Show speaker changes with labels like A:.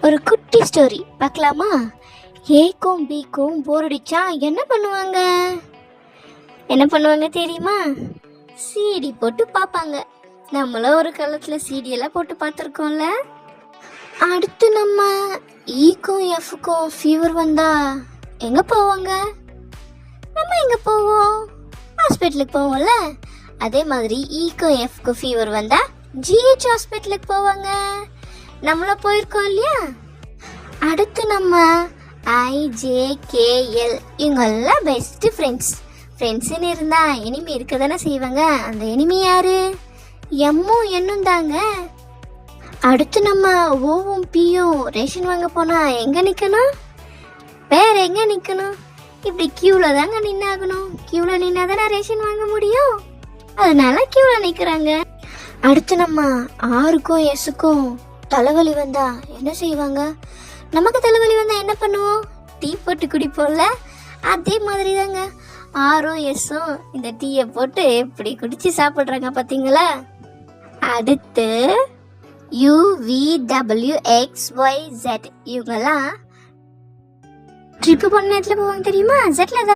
A: ஒரு குட்டி ஸ்டோரி பார்க்கலாமா? ஏக்கும் பிக்கும் போர் அடிச்சா என்ன பண்ணுவாங்க? என்ன பண்ணுவாங்க தெரியுமா? சிடி போட்டு பார்ப்பாங்க. நம்மளும் ஒரு காலத்தில் சிடியெல்லாம் போட்டு பார்த்துருக்கோம்ல. அடுத்து நம்ம ஈக்கும் எஃப்க்கும் ஃபீவர் வந்தா எங்க போவாங்க? நம்ம எங்க போவோம்? ஹாஸ்பிட்டலுக்கு போவோம்ல. அதே மாதிரி ஈக்கும் எஃப்க்கும் ஃபீவர் வந்தா ஜிஹெச் ஹாஸ்பிட்டலுக்கு போவாங்க. நம்மளும் போயிருக்கோம் இல்லையா? அடுத்து நம்ம IJKL இவங்கெல்லாம் பெஸ்ட் ஃப்ரெண்ட்ஸ்ன்னு இருந்தா எனிமி இருக்க தானே செய்வாங்க. அந்த எனிமி யாரு? எம்மும் என்னும் தாங்க. அடுத்து நம்ம ஓவும் பியும் ரேஷன் வாங்க போனா எங்க நிக்கணும்? வேற எங்க நிக்கணும்? இப்படி கியூல தாங்க நின்னாகணும். கியூல நின்னா தானே ரேஷன் வாங்க முடியும். அதனால கியூல நிக்கிறாங்க. அடுத்து நம்ம ஆருக்கும் எஸ்ஸுக்கும் தலைவலி வந்தா என்ன செய்வாங்க? நமக்கு தலைவலி வந்தா என்ன பண்ணுவோம்? டீ போட்டு குடிப்போம்ல. அதே மாதிரி தாங்க ஆரும் எஸ்ஸும் இந்த டீயை போட்டு இப்படி குடிச்சு சாப்பிட்றாங்க பார்த்தீங்களா? அடுத்து UVWXYZ இவங்கெல்லாம் ட்ரிப்பு பண்ண நேரத்தில் போவாங்க தெரியுமா? ஜெட்ல